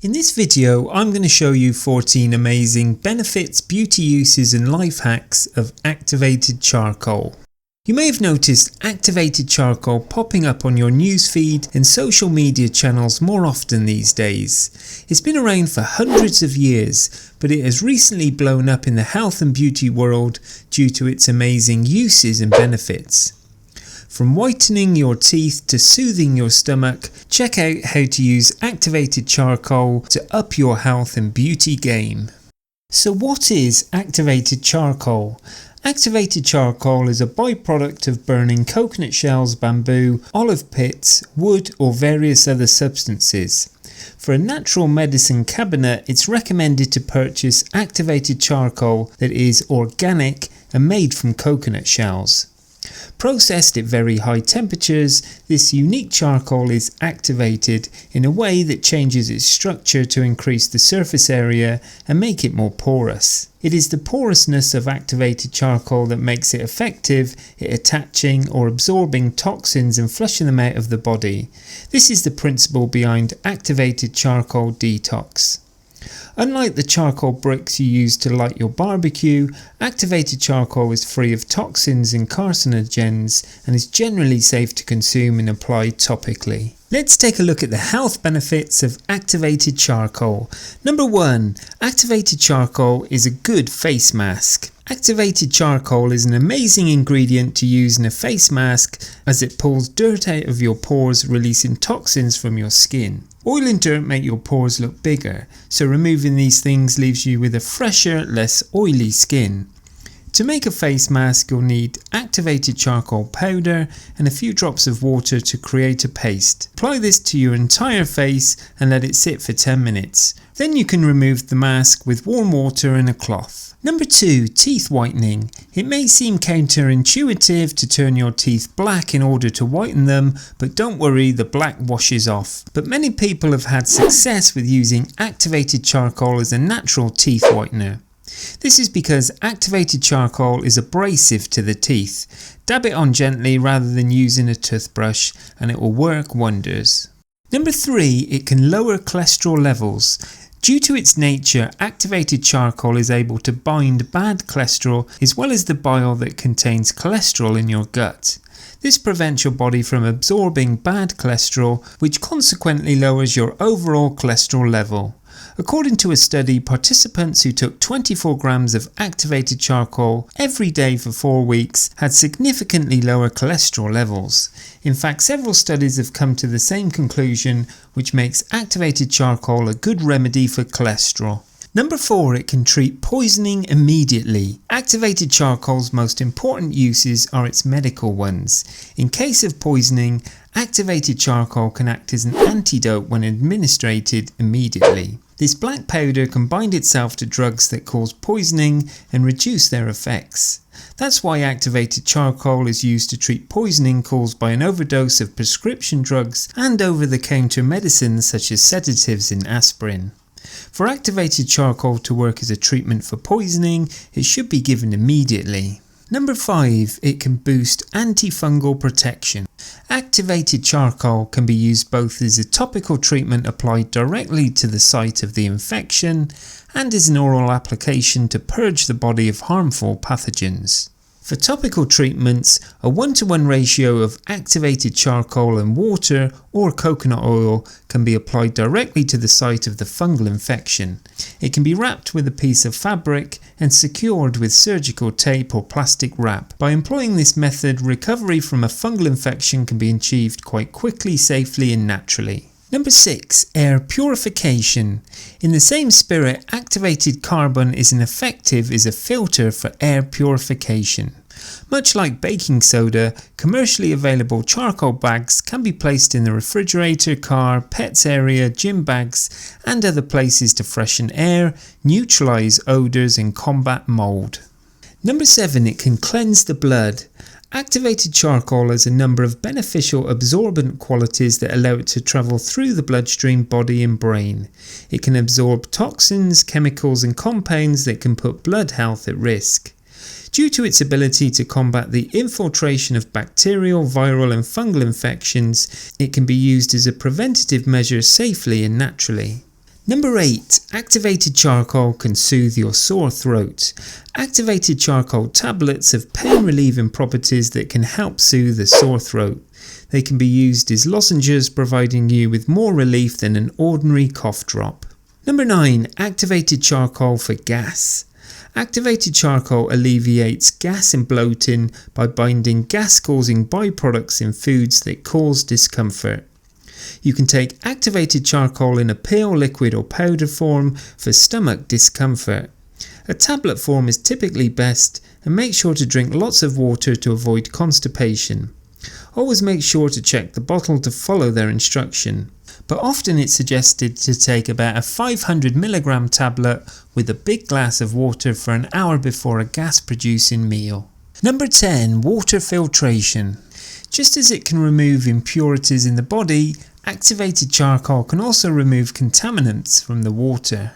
In this video, I'm going to show you 14 amazing benefits, beauty uses and life hacks of activated charcoal. You may have noticed activated charcoal popping up on your newsfeed and social media channels more often these days. It's been around for hundreds of years, but it has recently blown up in the health and beauty world due to its amazing uses and benefits. From whitening your teeth to soothing your stomach, check out how to use activated charcoal to up your health and beauty game. So what is activated charcoal? Activated charcoal is a byproduct of burning coconut shells, bamboo, olive pits, wood or various other substances. For a natural medicine cabinet, it's recommended to purchase activated charcoal that is organic and made from coconut shells. Processed at very high temperatures, this unique charcoal is activated in a way that changes its structure to increase the surface area and make it more porous. It is the porousness of activated charcoal that makes it effective at attaching or absorbing toxins and flushing them out of the body. This is the principle behind activated charcoal detox. Unlike the charcoal bricks you use to light your barbecue, activated charcoal is free of toxins and carcinogens and is generally safe to consume and apply topically. Let's take a look at the health benefits of activated charcoal. Number 1. Activated charcoal is a good face mask. Activated charcoal is an amazing ingredient to use in a face mask as it pulls dirt out of your pores, releasing toxins from your skin. Oil and dirt make your pores look bigger, so removing these things leaves you with a fresher, less oily skin. To make a face mask, you'll need activated charcoal powder and a few drops of water to create a paste. Apply this to your entire face and let it sit for 10 minutes. Then you can remove the mask with warm water and a cloth. Number 2. Teeth whitening. It may seem counterintuitive to turn your teeth black in order to whiten them, but don't worry, the black washes off. But many people have had success with using activated charcoal as a natural teeth whitener. This is because activated charcoal is abrasive to the teeth. Dab it on gently rather than using a toothbrush and it will work wonders. Number 3. It can lower cholesterol levels. Due to its nature, activated charcoal is able to bind bad cholesterol as well as the bile that contains cholesterol in your gut. This prevents your body from absorbing bad cholesterol, which consequently lowers your overall cholesterol level. According to a study, participants who took 24 grams of activated charcoal every day for 4 weeks had significantly lower cholesterol levels. In fact, several studies have come to the same conclusion, which makes activated charcoal a good remedy for cholesterol. Number 4. It can treat poisoning immediately. Activated charcoal's most important uses are its medical ones. In case of poisoning, activated charcoal can act as an antidote when administered immediately. This black powder can bind itself to drugs that cause poisoning and reduce their effects. That's why activated charcoal is used to treat poisoning caused by an overdose of prescription drugs and over-the-counter medicines such as sedatives and aspirin. For activated charcoal to work as a treatment for poisoning, it should be given immediately. Number 5. It can boost antifungal protection. Activated charcoal can be used both as a topical treatment applied directly to the site of the infection and as an oral application to purge the body of harmful pathogens. For topical treatments, a 1:1 ratio of activated charcoal and water or coconut oil can be applied directly to the site of the fungal infection. It can be wrapped with a piece of fabric and secured with surgical tape or plastic wrap. By employing this method, recovery from a fungal infection can be achieved quite quickly, safely and naturally. Number 6. Air purification. In the same spirit, activated carbon is as effective as a filter for air purification. Much like baking soda, commercially available charcoal bags can be placed in the refrigerator, car, pets area, gym bags and other places to freshen air, neutralise odours and combat mould. Number 7. It can cleanse the blood. Activated charcoal has a number of beneficial absorbent qualities that allow it to travel through the bloodstream, body and brain. It can absorb toxins, chemicals and compounds that can put blood health at risk. Due to its ability to combat the infiltration of bacterial, viral and fungal infections, it can be used as a preventative measure safely and naturally. Number 8. Activated charcoal can soothe your sore throat. Activated charcoal tablets have pain relieving properties that can help soothe a sore throat. They can be used as lozenges, providing you with more relief than an ordinary cough drop. Number 9. Activated charcoal for gas. Activated charcoal alleviates gas and bloating by binding gas-causing byproducts in foods that cause discomfort. You can take activated charcoal in a pill, liquid or powder form for stomach discomfort. A tablet form is typically best, and make sure to drink lots of water to avoid constipation. Always make sure to check the bottle to follow their instruction, but often it's suggested to take about a 500mg tablet with a big glass of water for an hour before a gas producing meal. Number 10. Water filtration. Just as it can remove impurities in the body, activated charcoal can also remove contaminants from the water.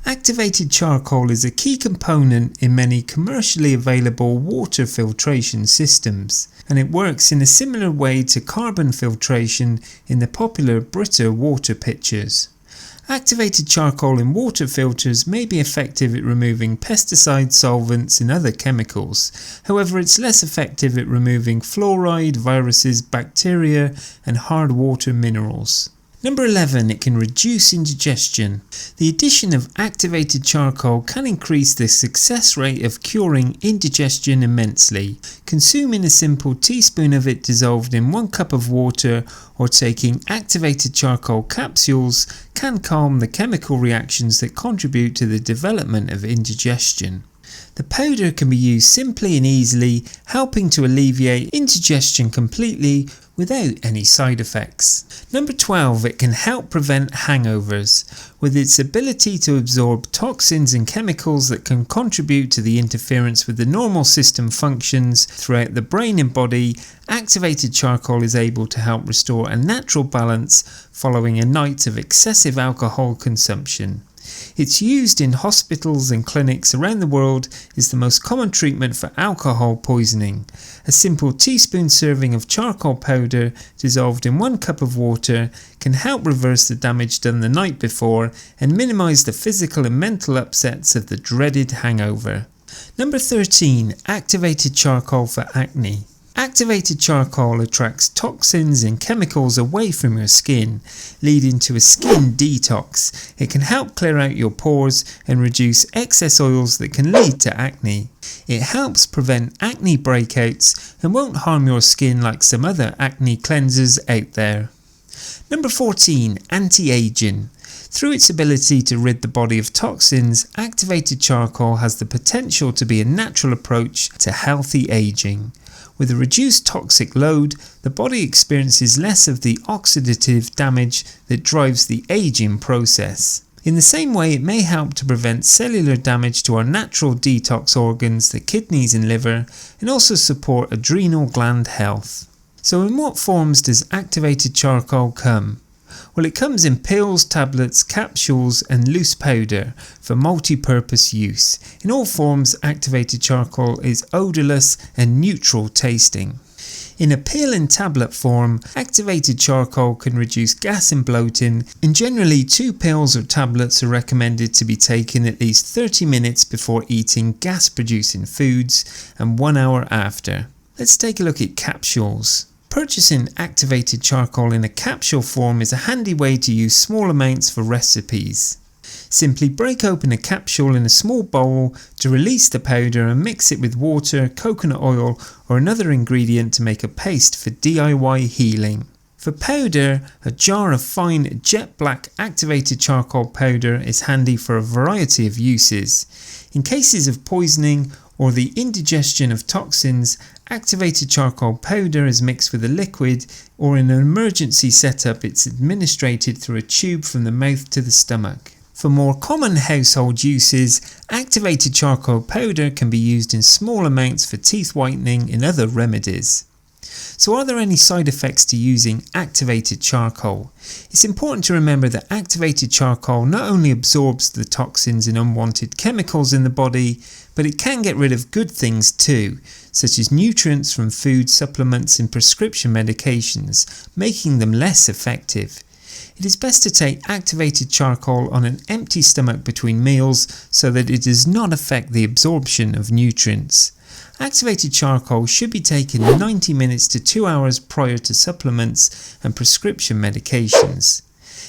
Activated charcoal is a key component in many commercially available water filtration systems, and it works in a similar way to carbon filtration in the popular Brita water pitchers. Activated charcoal in water filters may be effective at removing pesticide solvents and other chemicals. However, it's less effective at removing fluoride, viruses, bacteria and hard water minerals. Number 11. It can reduce indigestion. The addition of activated charcoal can increase the success rate of curing indigestion immensely. Consuming a simple teaspoon of it dissolved in 1 cup of water or taking activated charcoal capsules can calm the chemical reactions that contribute to the development of indigestion. The powder can be used simply and easily, helping to alleviate indigestion completely without any side effects. Number 12. It can help prevent hangovers. With its ability to absorb toxins and chemicals that can contribute to the interference with the normal system functions throughout the brain and body, activated charcoal is able to help restore a natural balance following a night of excessive alcohol consumption. It's used in hospitals and clinics around the world as the most common treatment for alcohol poisoning. A simple teaspoon serving of charcoal powder dissolved in 1 cup of water can help reverse the damage done the night before and minimise the physical and mental upsets of the dreaded hangover. Number 13. Activated charcoal for acne. Activated charcoal attracts toxins and chemicals away from your skin, leading to a skin detox. It can help clear out your pores and reduce excess oils that can lead to acne. It helps prevent acne breakouts and won't harm your skin like some other acne cleansers out there. Number 14. Anti-aging. Through its ability to rid the body of toxins, activated charcoal has the potential to be a natural approach to healthy aging. With a reduced toxic load, the body experiences less of the oxidative damage that drives the aging process. In the same way, it may help to prevent cellular damage to our natural detox organs, the kidneys and liver, and also support adrenal gland health. So in what forms does activated charcoal come? Well, it comes in pills, tablets, capsules and loose powder for multi-purpose use. In all forms, activated charcoal is odourless and neutral tasting. In a pill and tablet form, activated charcoal can reduce gas and bloating, and generally 2 pills or tablets are recommended to be taken at least 30 minutes before eating gas-producing foods and 1 hour after. Let's take a look at capsules. Purchasing activated charcoal in a capsule form is a handy way to use small amounts for recipes. Simply break open a capsule in a small bowl to release the powder and mix it with water, coconut oil or another ingredient to make a paste for DIY healing. For powder, a jar of fine jet black activated charcoal powder is handy for a variety of uses. In cases of poisoning or the indigestion of toxins, activated charcoal powder is mixed with a liquid, or in an emergency setup it's administered through a tube from the mouth to the stomach. For more common household uses, activated charcoal powder can be used in small amounts for teeth whitening and other remedies. So are there any side effects to using activated charcoal? It's important to remember that activated charcoal not only absorbs the toxins and unwanted chemicals in the body, but it can get rid of good things too, such as nutrients from food, supplements and prescription medications, making them less effective. It is best to take activated charcoal on an empty stomach between meals so that it does not affect the absorption of nutrients. Activated charcoal should be taken 90 minutes to 2 hours prior to supplements and prescription medications.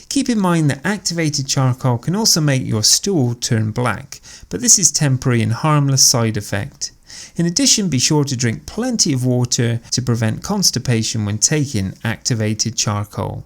Keep in mind that activated charcoal can also make your stool turn black, but this is temporary and harmless side effect. In addition, be sure to drink plenty of water to prevent constipation when taking activated charcoal.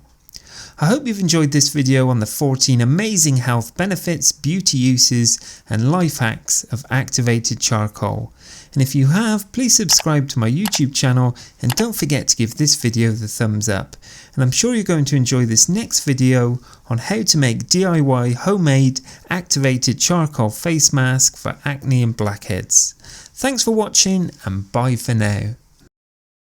I hope you've enjoyed this video on the 14 amazing health benefits, beauty uses and life hacks of activated charcoal. And if you have, please subscribe to my YouTube channel and don't forget to give this video the thumbs up. And I'm sure you're going to enjoy this next video on how to make DIY homemade activated charcoal face mask for acne and blackheads. Thanks for watching and bye for now.